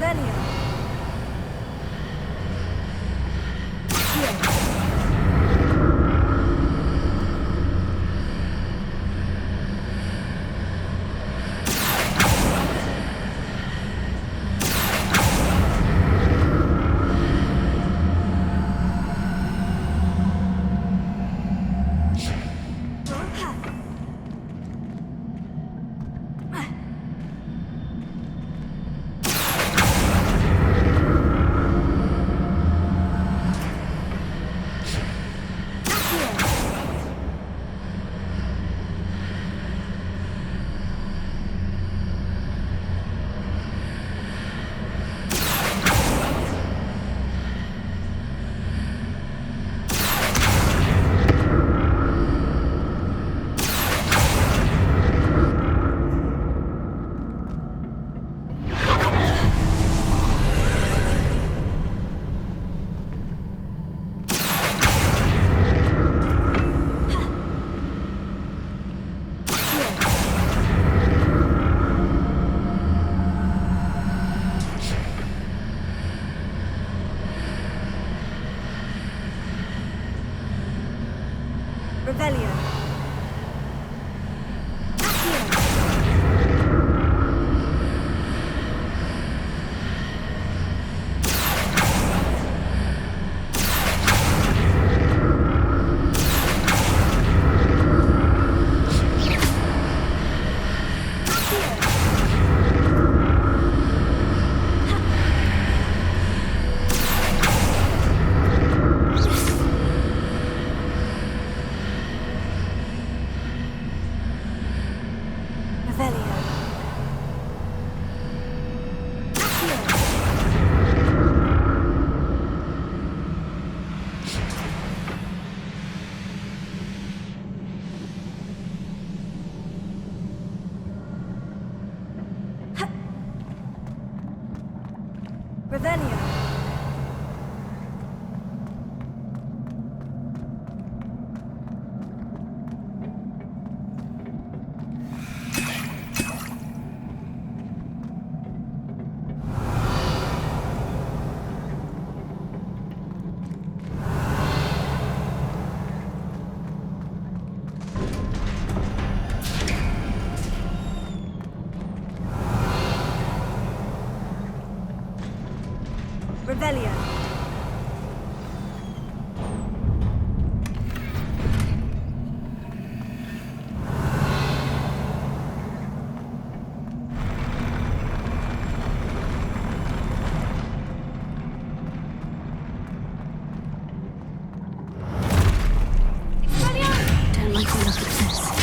Revelio. Revelio. Revelio. Revelio. Don't like the look of this.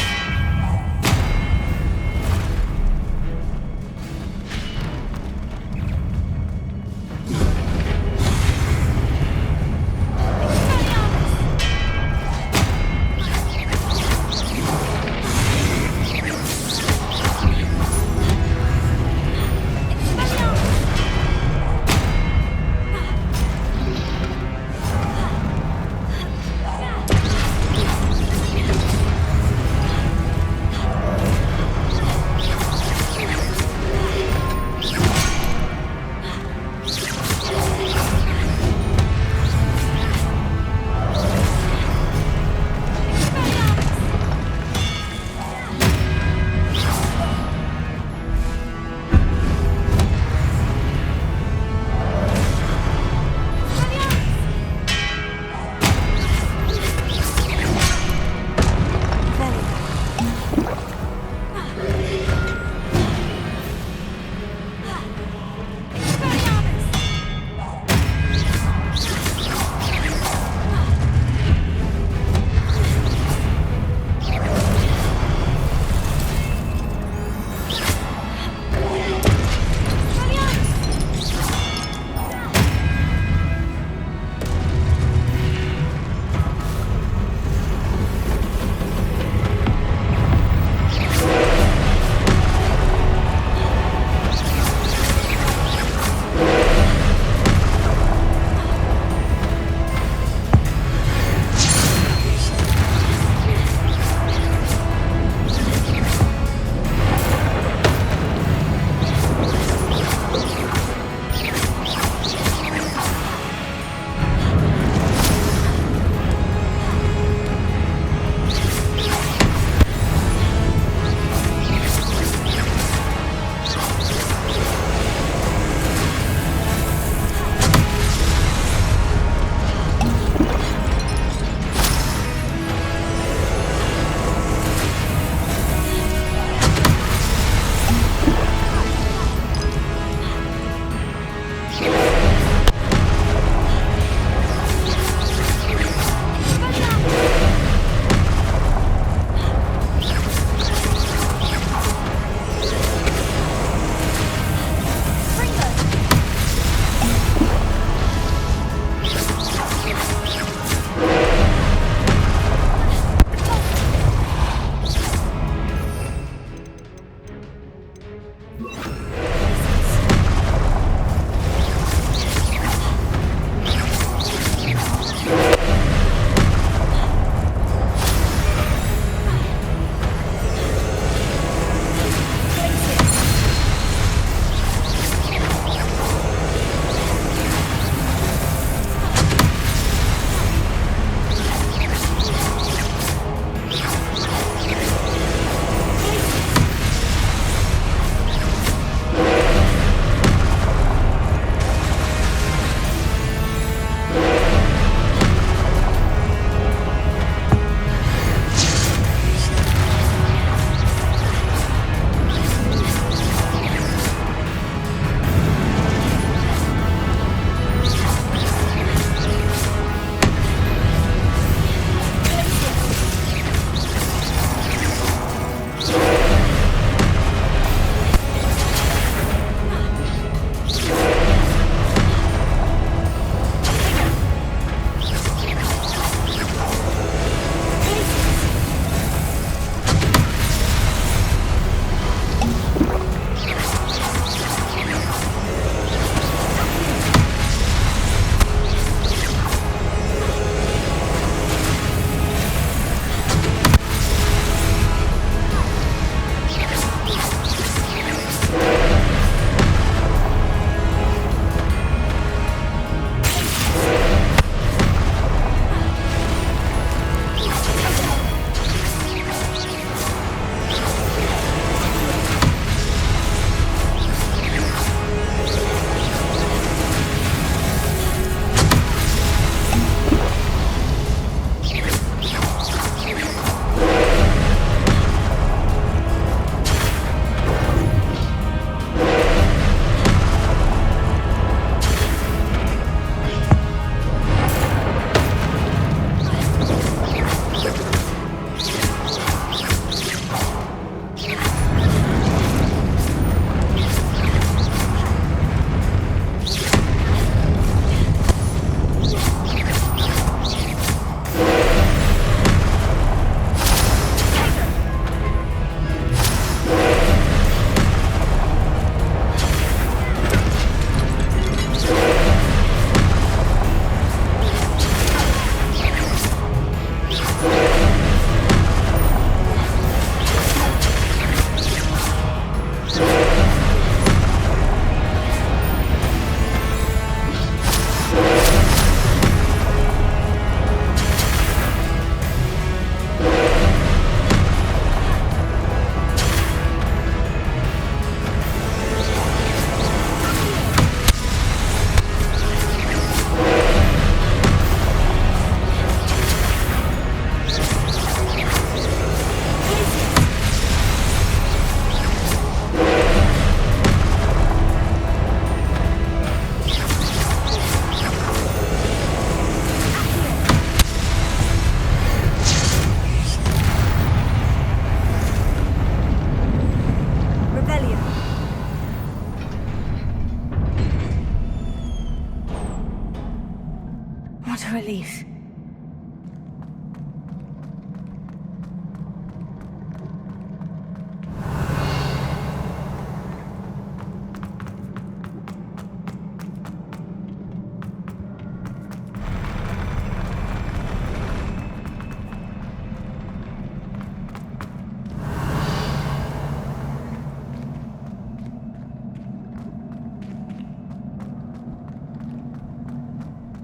What a relief.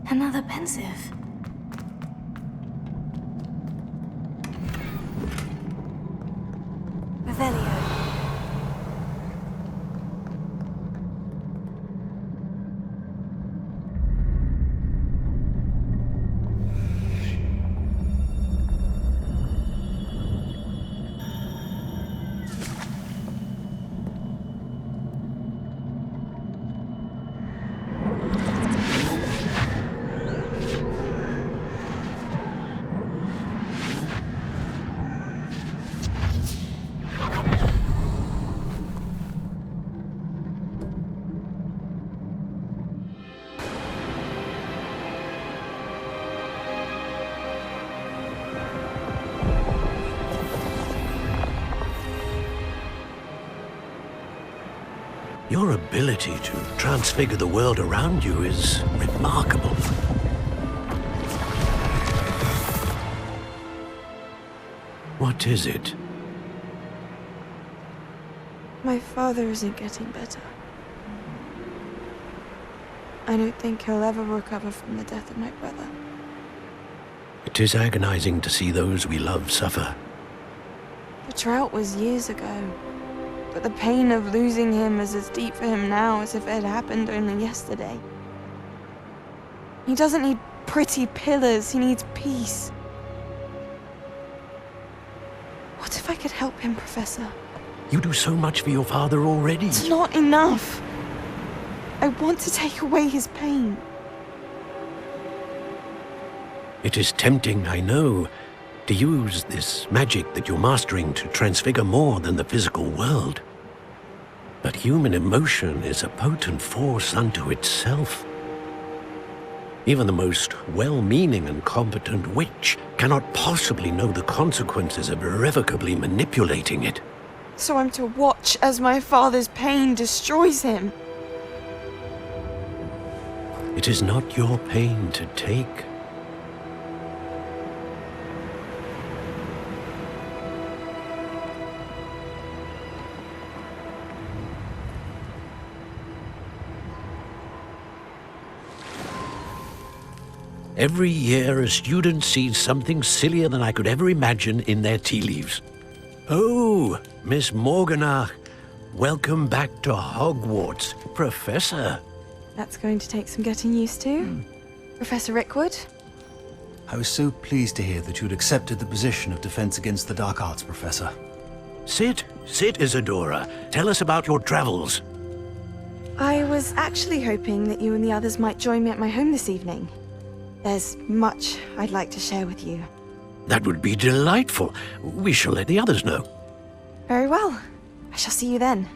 Another pensive. Revelio. Your ability to transfigure the world around you is remarkable. What is it? My father isn't getting better. I don't think he'll ever recover from the death of my brother. It is agonizing to see those we love suffer. The drought was years ago, but the pain of losing him is as deep for him now as if it had happened only yesterday. He doesn't need pretty pillars, he needs peace. What if I could help him, Professor? You do so much for your father already. It's not enough. I want to take away his pain. It is tempting, I know, to use this magic that you're mastering to transfigure more than the physical world. But human emotion is a potent force unto itself. Even the most well-meaning and competent witch cannot possibly know the consequences of irrevocably manipulating it. So I'm to watch as my father's pain destroys him. It is not your pain to take. Every year, a student sees something sillier than I could ever imagine in their tea leaves. Oh, Miss Morganach, welcome back to Hogwarts, Professor. That's going to take some getting used to. Professor Rickwood? I was so pleased to hear that you'd accepted the position of Defense Against the Dark Arts, Professor. Sit, Isadora. Tell us about your travels. I was actually hoping that you and the others might join me at my home this evening. There's much I'd like to share with you. That would be delightful. We shall let the others know. Very well. I shall see you then.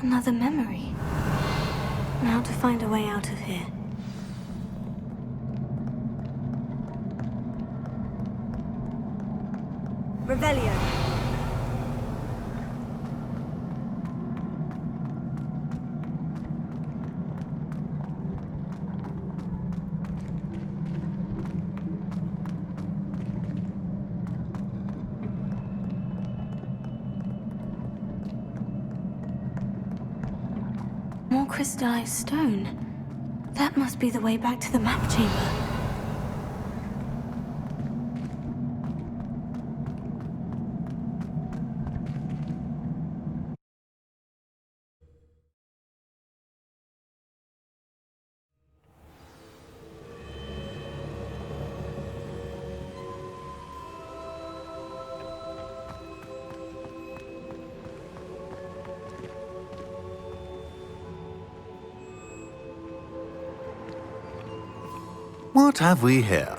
Another memory. Now to find a way out of here. Revelio. More crystallized stone. That must be the way back to the map chamber. What have we here?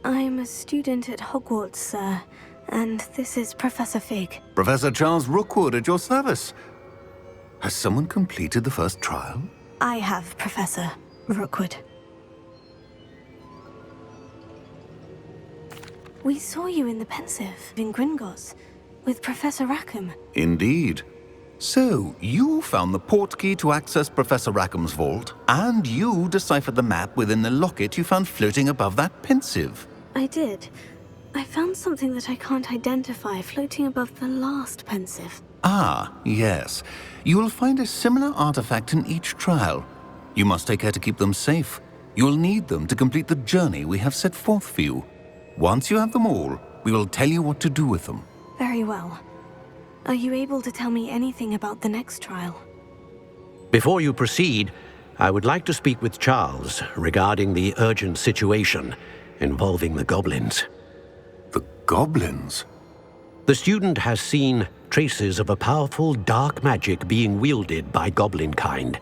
I'm a student at Hogwarts, sir, and this is Professor Fig. Professor Charles Rookwood at your service. Has someone completed the first trial? I have, Professor Rookwood. We saw you in the Pensive in Gringotts with Professor Rackham. Indeed. So, you found the portkey to access Professor Rackham's vault, and you deciphered the map within the locket you found floating above that Pensive. I did. I found something that I can't identify floating above the last Pensive. Ah, yes. You will find a similar artifact in each trial. You must take care to keep them safe. You will need them to complete the journey we have set forth for you. Once you have them all, we will tell you what to do with them. Very well. Are you able to tell me anything about the next trial? Before you proceed, I would like to speak with Charles regarding the urgent situation involving the goblins. The goblins? The student has seen traces of a powerful dark magic being wielded by goblin kind.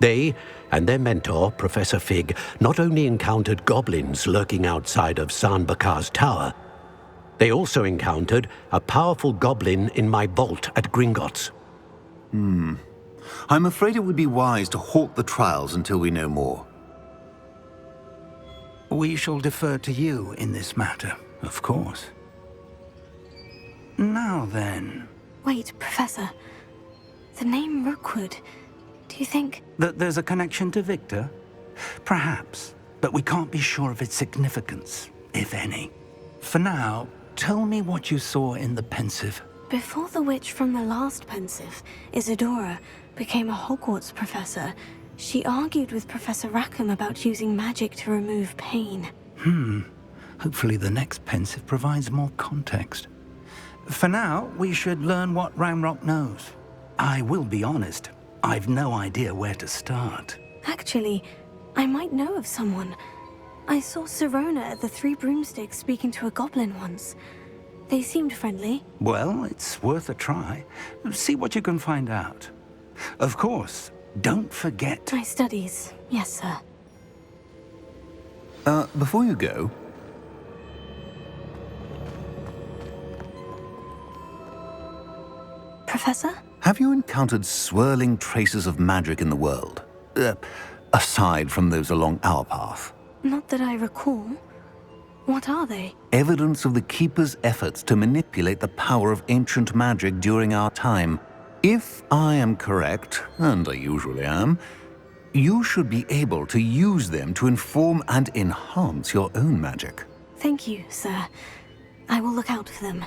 They and their mentor, Professor Fig, not only encountered goblins lurking outside of San Bakar's tower, they also encountered a powerful goblin in my vault at Gringotts. I'm afraid it would be wise to halt the trials until we know more. We shall defer to you in this matter, of course. Now then... Wait, Professor. The name Rookwood. Do you think... That there's a connection to Victor? Perhaps, but we can't be sure of its significance, if any. For now, tell me what you saw in the Pensive. Before the witch from the last Pensive, Isadora, became a Hogwarts professor, she argued with Professor Rackham about using magic to remove pain. Hopefully the next Pensive provides more context. For now, we should learn what Ramrock knows. I will be honest, I've no idea where to start. Actually, I might know of someone. I saw Sirona at the Three Broomsticks speaking to a goblin once. They seemed friendly. Well, it's worth a try. See what you can find out. Of course, don't forget... My studies, yes, sir. Before you go... Professor? Have you encountered swirling traces of magic in the world? Aside from those along our path? Not that I recall. What are they? Evidence of the Keeper's efforts to manipulate the power of ancient magic during our time. If I am correct, and I usually am, you should be able to use them to inform and enhance your own magic. Thank you, sir. I will look out for them.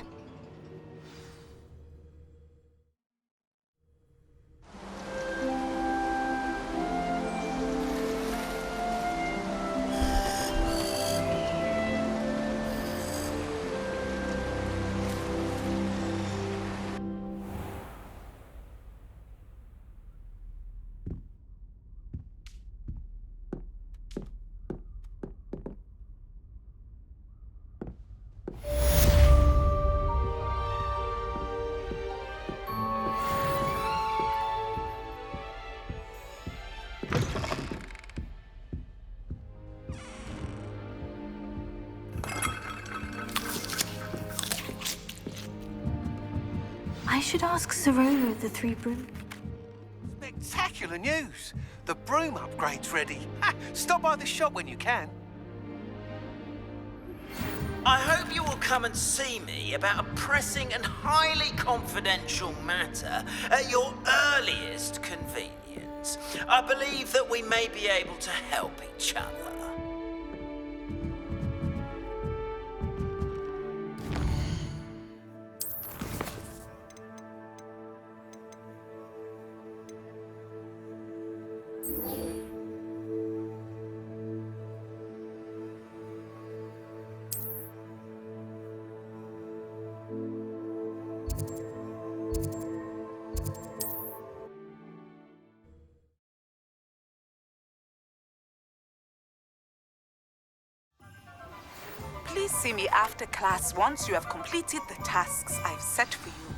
I should ask Sirona of the Three Broom. Spectacular news! The broom upgrade's ready. Ha! Stop by the shop when you can. I hope you will come and see me about a pressing and highly confidential matter at your earliest convenience. I believe that we may be able to help each other. Please see me after class once you have completed the tasks I've set for you.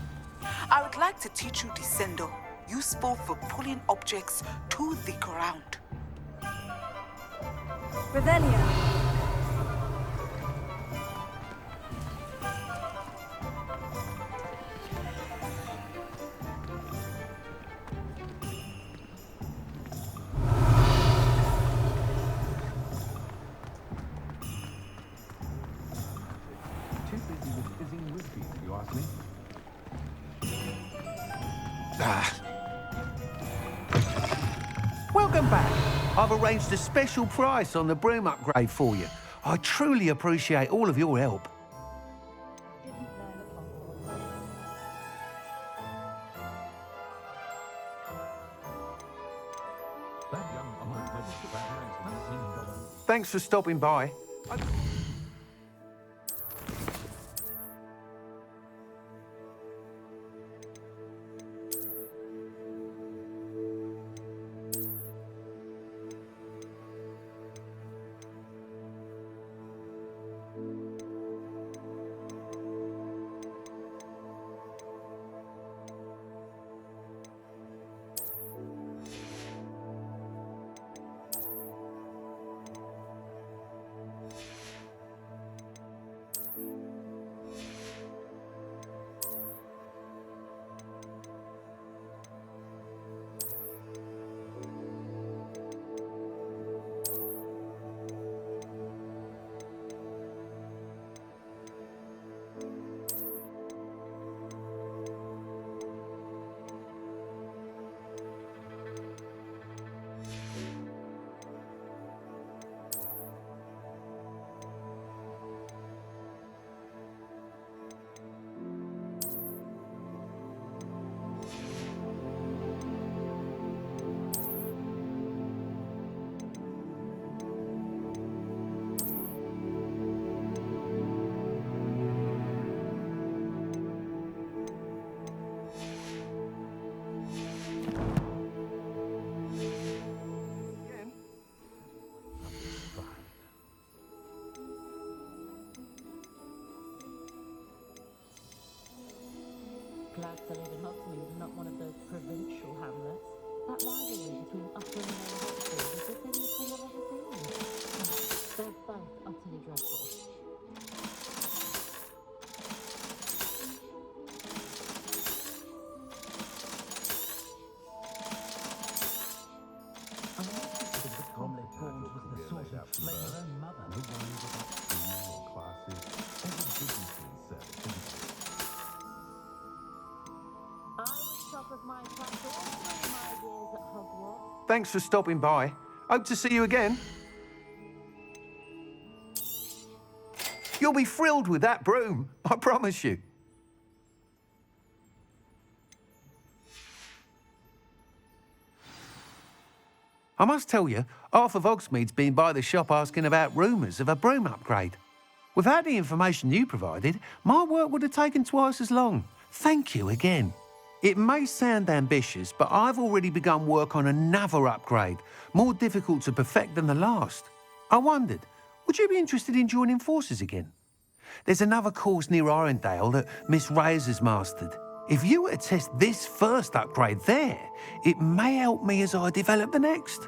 I would like to teach you Descendo, useful for pulling objects to the ground. Revelio. Welcome back. I've arranged a special price on the broom upgrade for you. I truly appreciate all of your help. Thanks for stopping by. that rivalry between Upland and Oxford is the thinnest thing I've ever seen. They're both utterly dreadful. Thanks for stopping by. Hope to see you again. You'll be thrilled with that broom, I promise you. I must tell you, half of Hogsmeade's been by the shop asking about rumours of a broom upgrade. Without the information you provided, my work would have taken twice as long. Thank you again. It may sound ambitious, but I've already begun work on another upgrade, more difficult to perfect than the last. I wondered, would you be interested in joining forces again? There's another course near Arendale that Miss Reyes has mastered. If you were to test this first upgrade there, it may help me as I develop the next.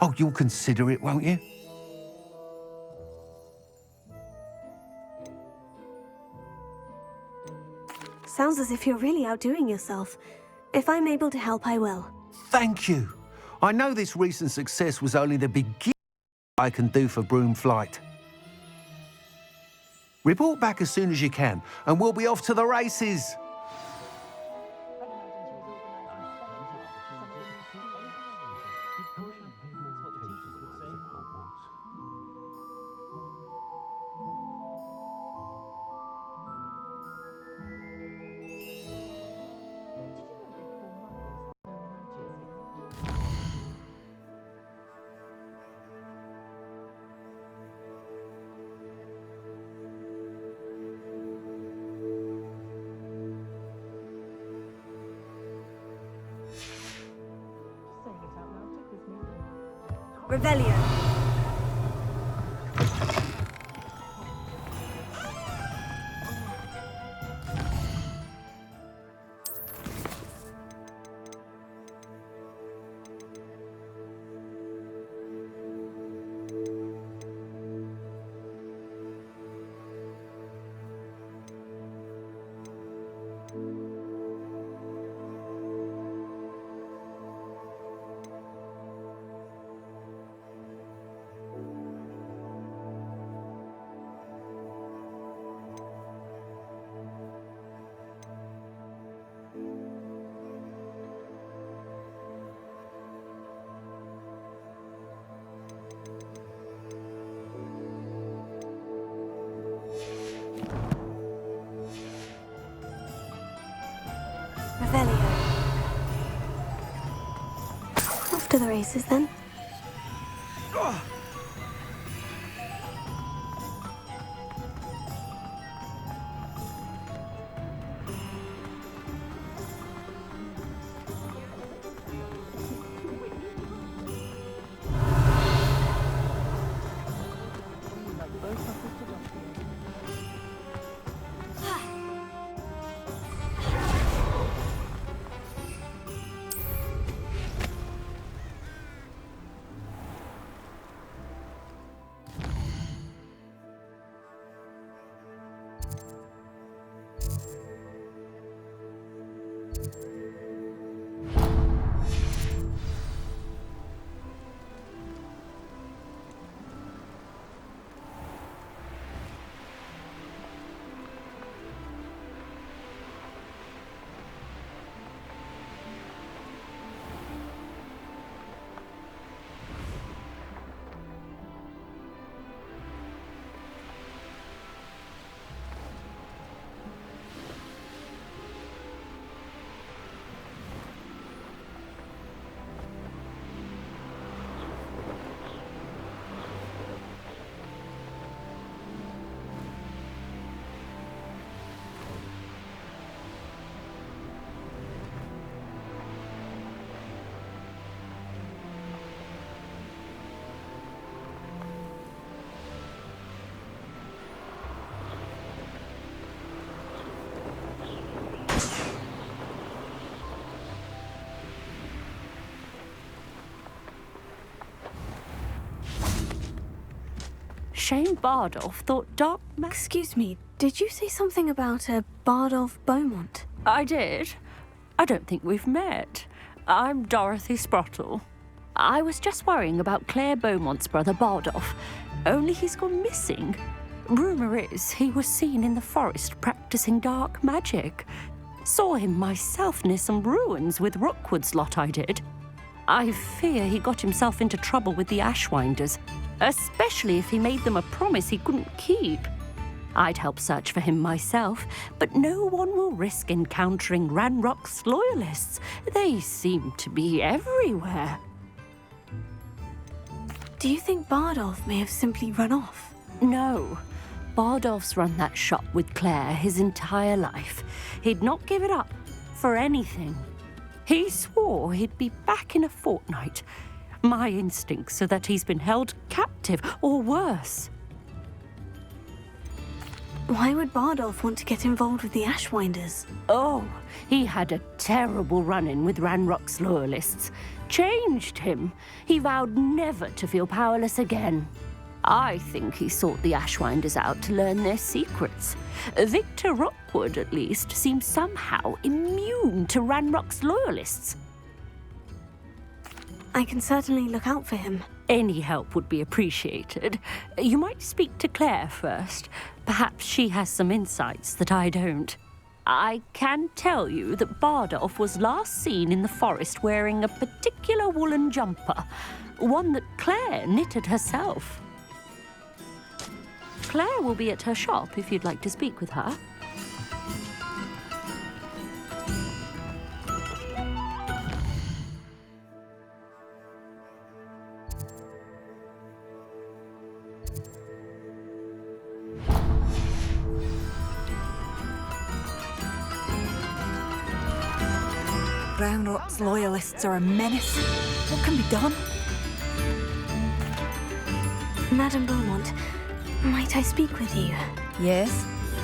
Oh, you'll consider it, won't you? Sounds as if you're really outdoing yourself. If I'm able to help, I will. Thank you. I know this recent success was only the beginning I can do for broom flight. Report back as soon as you can, and we'll be off to the races. Revelio. Off to the races then. shame Bardolph thought Dark Excuse me, did you say something about a Bardolph Beaumont? I did. I don't think we've met. I'm Dorothy Sprottle. I was just worrying about Claire Beaumont's brother Bardolph, only he's gone missing. Rumour is he was seen in the forest practicing dark magic. Saw him myself near some ruins with Rookwood's lot I did. I fear he got himself into trouble with the Ashwinders, especially if he made them a promise he couldn't keep. I'd help search for him myself, but no one will risk encountering Ranrock's loyalists. They seem to be everywhere. Do you think Bardolph may have simply run off? No. Bardolph's run that shop with Claire his entire life. He'd not give it up for anything. He swore he'd be back in a fortnight. My instincts are that he's been held captive, or worse. Why would Bardolph want to get involved with the Ashwinders? Oh, he had a terrible run-in with Ranrock's loyalists. Changed him. He vowed never to feel powerless again. I think he sought the Ashwinders out to learn their secrets. Victor Rookwood, at least, seems somehow immune to Ranrock's loyalists. I can certainly look out for him. Any help would be appreciated. You might speak to Claire first. Perhaps she has some insights that I don't. I can tell you that Bardolph was last seen in the forest wearing a particular woolen jumper, one that Claire knitted herself. Claire will be at her shop if you'd like to speak with her. Ranrock's loyalists are a menace. What can be done? Madame Beaumont, might I speak with you? Yes?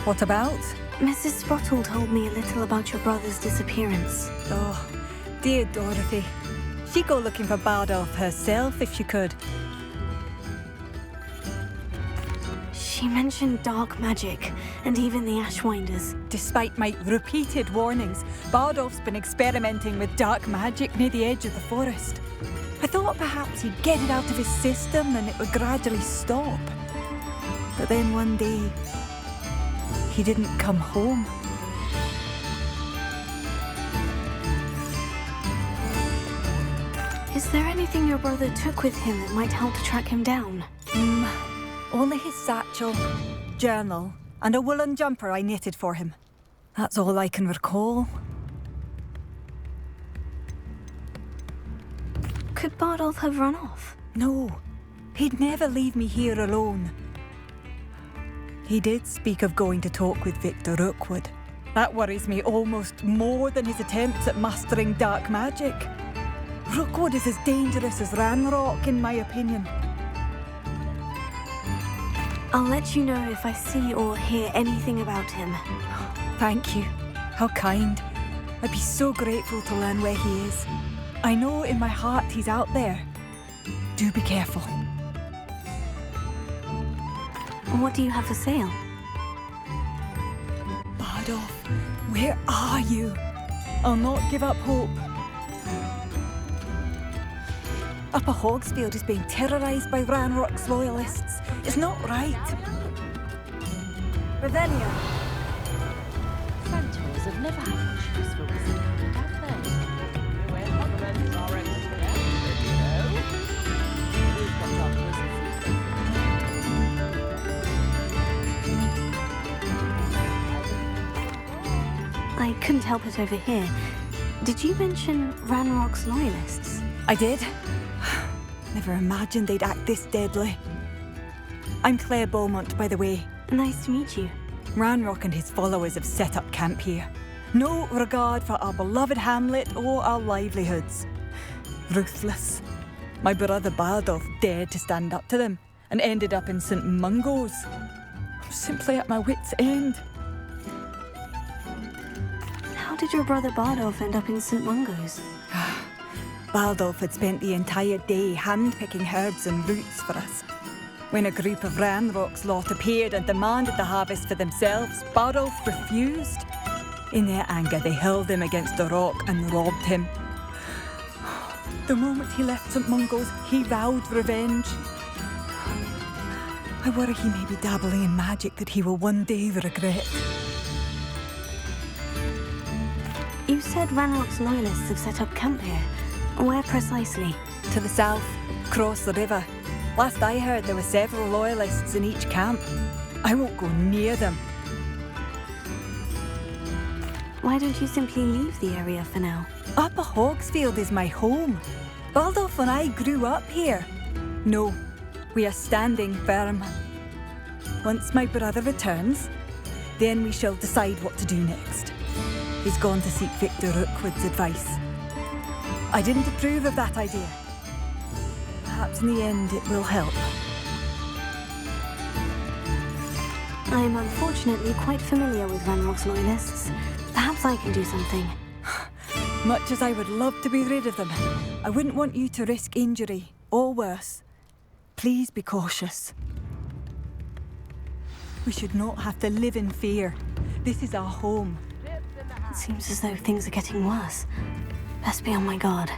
What about? Mrs. Sprottle told me a little about your brother's disappearance. Oh, dear Dorothy. She'd go looking for Bardolph herself if she could. She mentioned dark magic, and even the Ashwinders. Despite my repeated warnings, Bardolph's been experimenting with dark magic near the edge of the forest. I thought perhaps he'd get it out of his system and it would gradually stop. But then one day, he didn't come home. Is there anything your brother took with him that might help to track him down? Only his satchel, journal, and a woolen jumper I knitted for him. That's all I can recall. Could Bardolph have run off? No, he'd never leave me here alone. He did speak of going to talk with Victor Rookwood. That worries me almost more than his attempts at mastering dark magic. Rookwood is as dangerous as Ranrock, in my opinion. I'll let you know if I see or hear anything about him. Thank you. How kind. I'd be so grateful to learn where he is. I know in my heart he's out there. Do be careful. What do you have for sale? Bardolph, where are you? I'll not give up hope. Upper Hogsfield is being terrorised by Ranrock's loyalists. It's not right. Revelio. Centaurs have never had much use for wizardry, have they? Where compliments are expected, you know. We've got our wizards. I couldn't help it over here. Did you mention Ranrock's loyalists? I did. Never imagined they'd act this deadly. I'm Claire Beaumont, by the way. Nice to meet you. Ranrock and his followers have set up camp here. No regard for our beloved hamlet or our livelihoods. Ruthless. My brother Bardolph dared to stand up to them and ended up in St. Mungo's. I'm simply at my wit's end. How did your brother Bardolph end up in St. Mungo's? Bardolph had spent the entire day hand-picking herbs and roots for us. When a group of Ranrock's lot appeared and demanded the harvest for themselves, Barulf refused. In their anger, they hurled him against the rock and robbed him. The moment he left St. Mungo's, he vowed revenge. I worry he may be dabbling in magic that he will one day regret. You said Ranrock's loyalists have set up camp here. Where precisely? To the south, across the river. Last I heard, there were several loyalists in each camp. I won't go near them. Why don't you simply leave the area for now? Upper Hogsfield is my home. Baldolf and I grew up here. No, we are standing firm. Once my brother returns, then we shall decide what to do next. He's gone to seek Victor Rookwood's advice. I didn't approve of that idea. Perhaps in the end it will help. I am unfortunately quite familiar with Ranrock's loyalists. Perhaps I can do something. Much as I would love to be rid of them, I wouldn't want you to risk injury, or worse. Please be cautious. We should not have to live in fear. This is our home. It seems as though things are getting worse. Best be on my guard.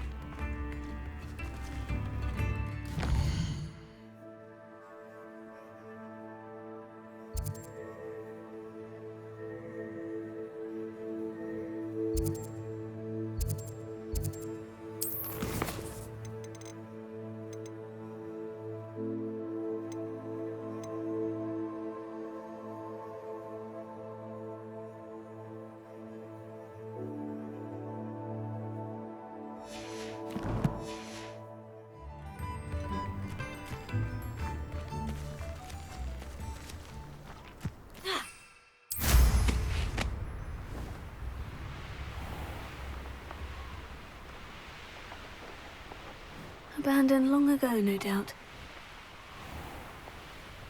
Abandoned long ago, no doubt.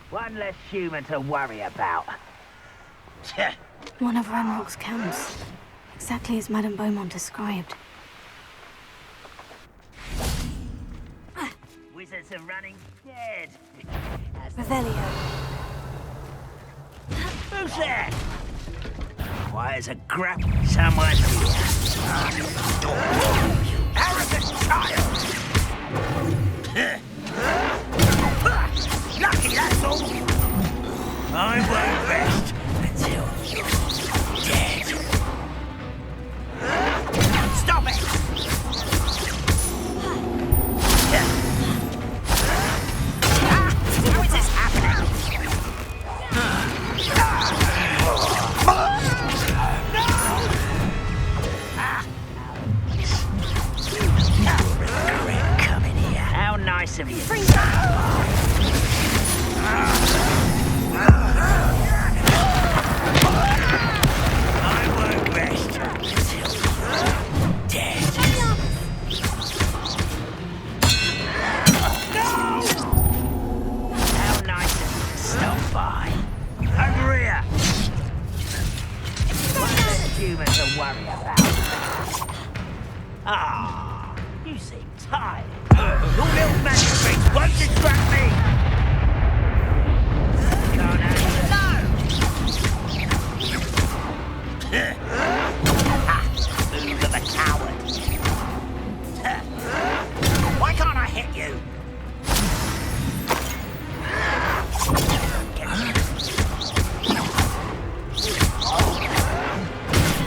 One less human to worry about. One of Ranrock's camps. Exactly as Madame Beaumont described. Wizards are running scared. Revelio. Who's there? Quiet as a grab. Someone's here. You arrogant child! Lucky, that's all. I won't rest until you're dead. Stop it! How is this happening? How nice of you. I won't rest until you're dead. How nice of you to stop by. Over here. One less human to worry about. Ah, you seem tired. Your little magic tricks won't distract me! Can't move of a coward. Why can't I hit you?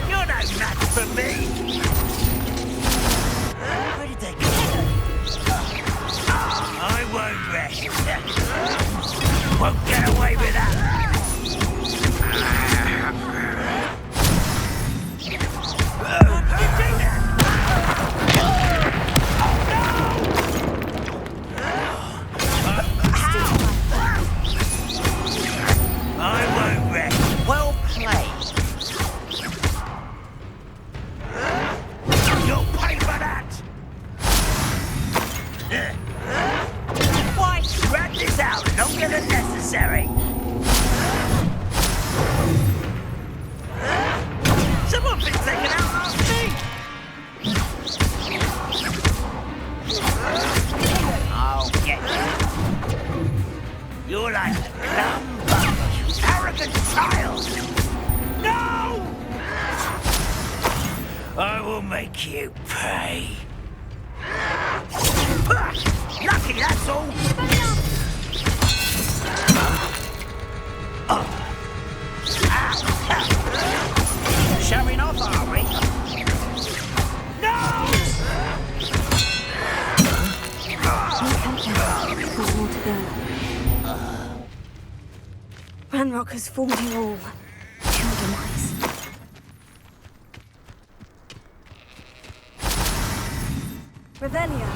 You're no match for me! Where did they go? I won't rest. Won't get away with that. I won't rest. Well played. You'll pay for that. Why drag this out longer than necessary? Someone thinks they can outlast me. I'll get you. You're like a dumb bugger, you arrogant child! No! I will make you pay. Lucky, that's all! Showing off, are we? No! There's more to go. Ranrock has fooled you all. To your demise. Revelia.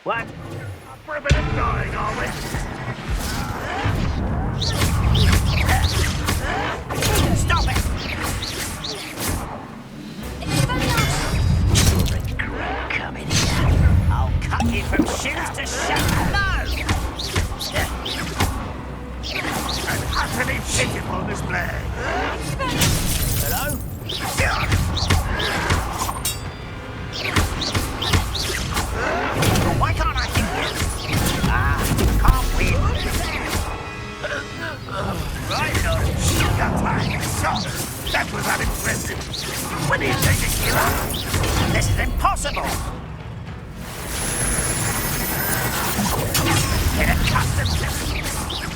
What? For a bit of dying, are we? Stop it! You'll regret coming here. I'll cut you from shins to shanks. No! An utterly pitiful display. Hello? Why can't I hit you? Can't win. Right on. So, that was unimpressive. When do you take a killer? This is impossible. Get accustomed to it.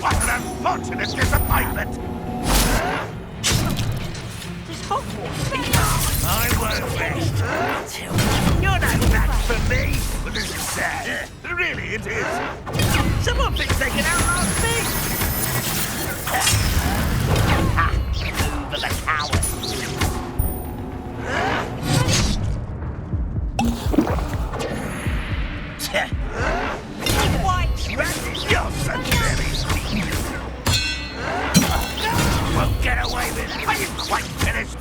What an unfortunate disappointment. This Hogwarts. I won't rest until you're no match for me. But this is sad. Really, it is. Someone thinks they can outlast me. Over the coward. White rabbit, you're so very sweet. Won't get away with it. Are you quite finished?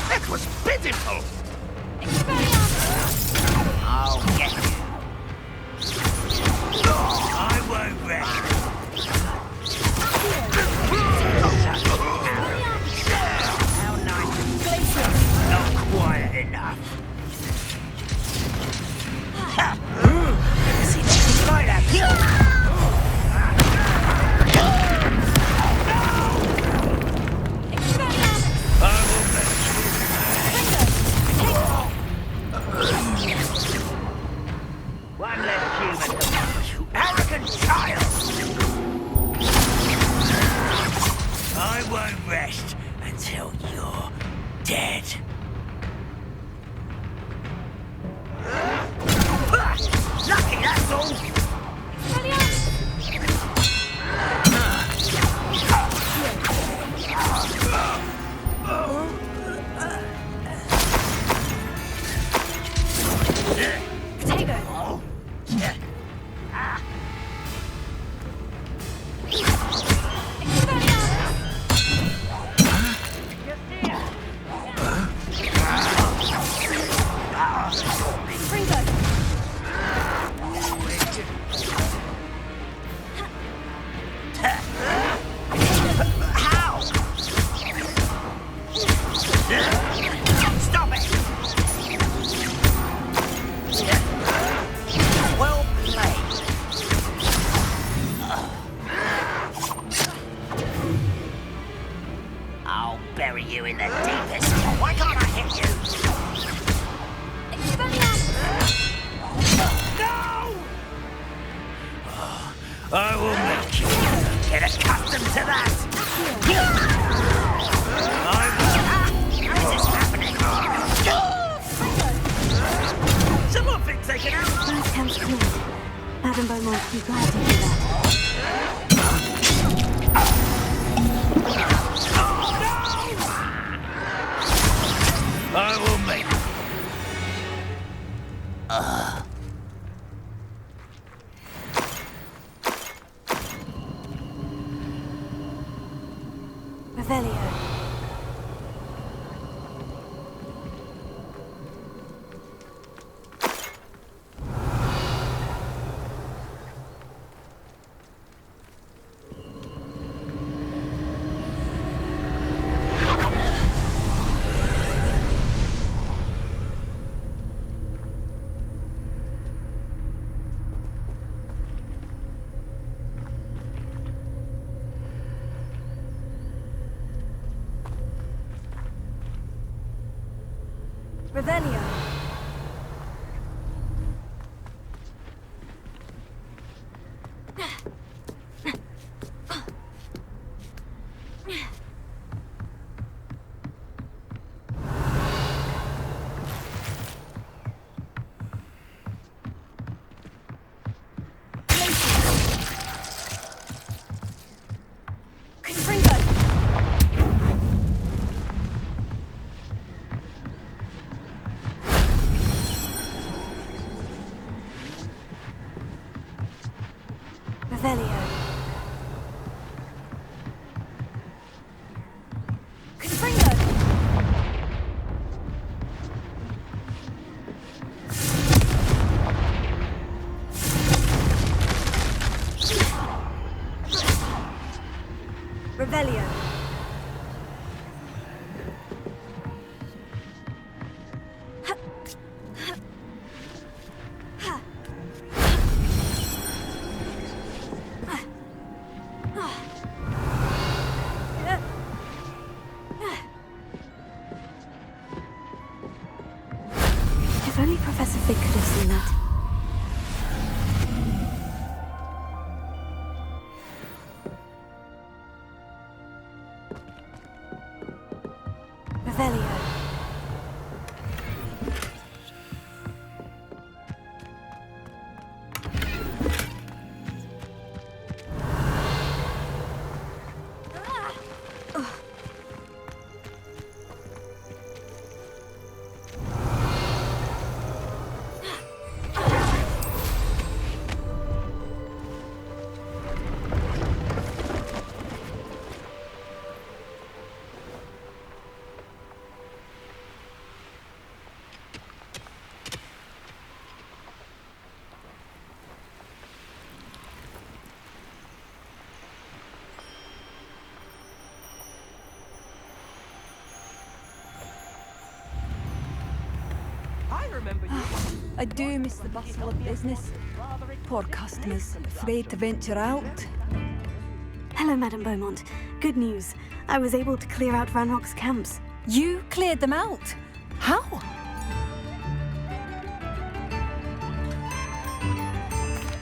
That was pitiful. I'll get you. I won't rest. How nice. Not quiet enough. See nothing like that. One less human to watch, you arrogant child! I won't rest until you're dead. Lucky, that's all! I will make you get accustomed to that. How is this happening? Someone thinks they can out. These camps cleared. Madame Beaumont will be glad to hear that. I will make Revelio. Revelio. Revelio. Confringo. Revelio. If only Professor Fig could have seen that. Revelio. I do miss the bustle of business. Poor customers, afraid to venture out. Hello, Madame Beaumont. Good news. I was able to clear out Ranrock's camps. You cleared them out? How?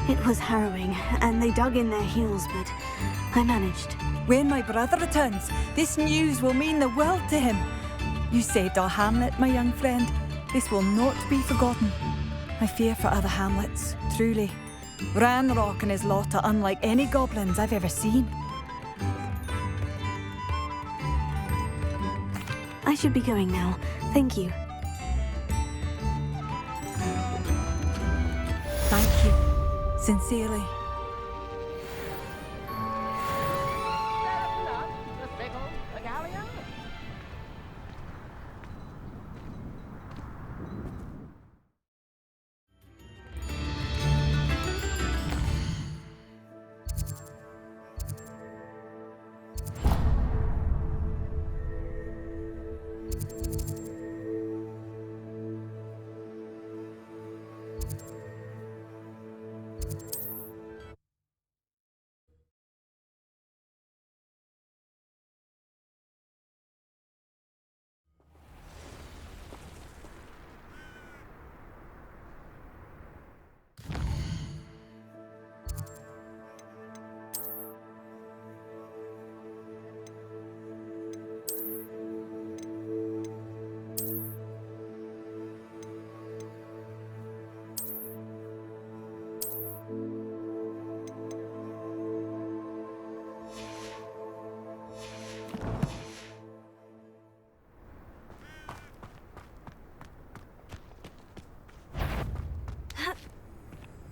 It was harrowing, and they dug in their heels, but I managed. When my brother returns, this news will mean the world to him. You saved our hamlet, my young friend. This will not be forgotten. I fear for other hamlets, truly. Ranrock and his lot are unlike any goblins I've ever seen. I should be going now. Thank you. Thank you. Sincerely.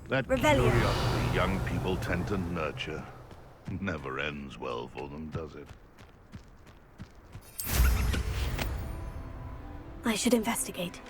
That Revelio. curiosity young people tend to nurture never ends well for them, does it? I should investigate.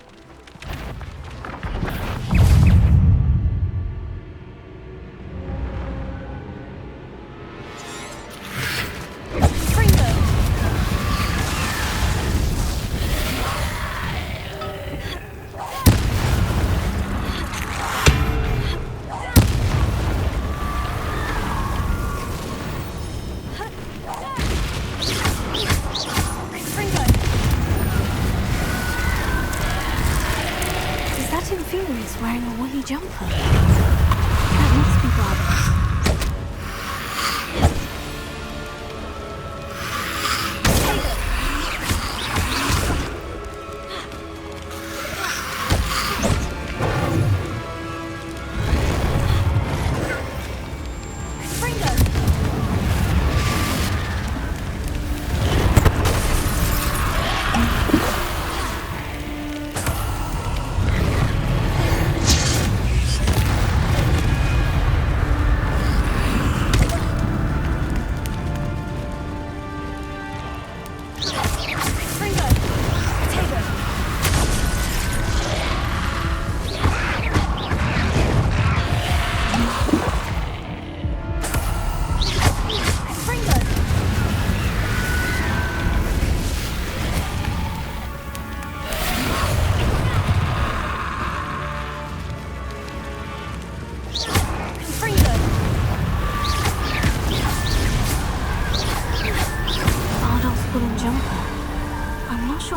Inferior's wearing a woolly jumper. That must be Barbara.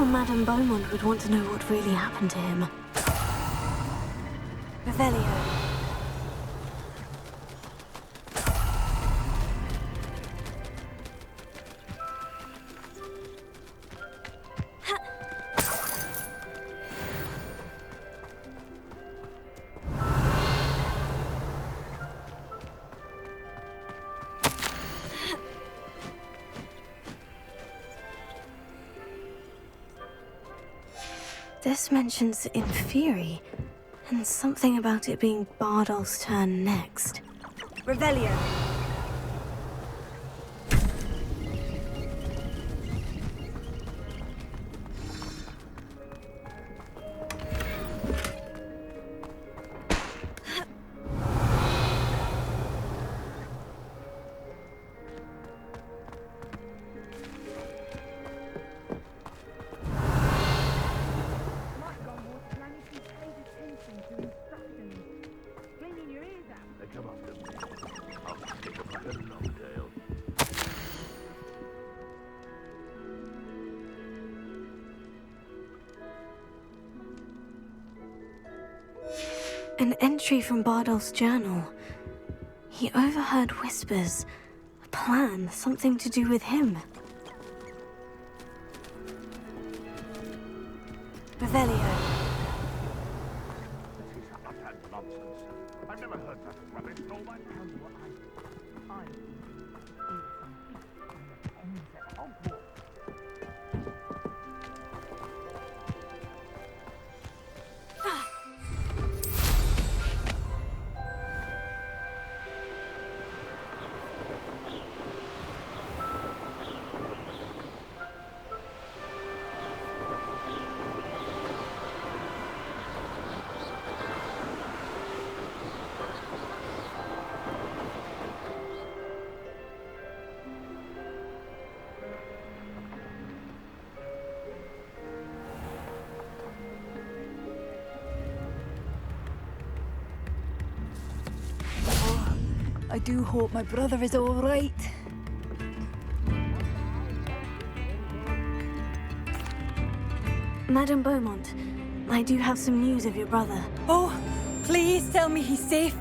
Madame Beaumont would want to know what really happened to him. Revelio. This mentions Inferi, and something about it being Bardolph's turn next. Revelio. An entry from Bardolph's journal. He overheard whispers. A plan, something to do with him. Revelio. I've never heard such rubbish in all my life. I do hope my brother is all right. Madame Beaumont, I do have some news of your brother. Oh, please tell me he's safe.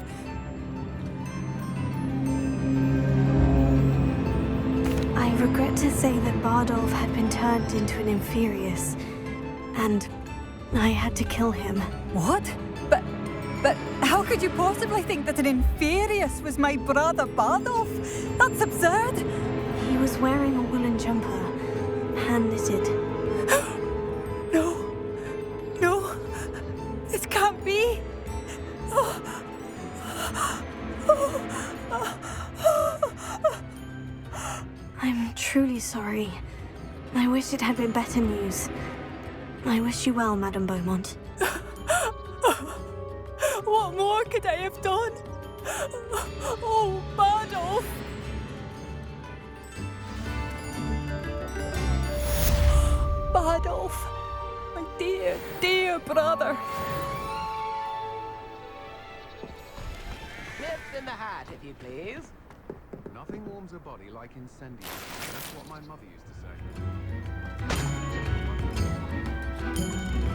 I regret to say that Bardolph had been turned into an Inferius, and I had to kill him. What? But how could you possibly think that an Inferius was my brother Bardolph? That's absurd. He was wearing a woolen jumper, hand-knitted. No, this can't be. Oh. truly sorry. I wish it had been better news. I wish you well, Madame Beaumont. What more could I have done? Oh, Badolf! Badolf, my dear, dear brother. Nips in the hat, if you please. Nothing warms a body like incendiary. That's what my mother used to say.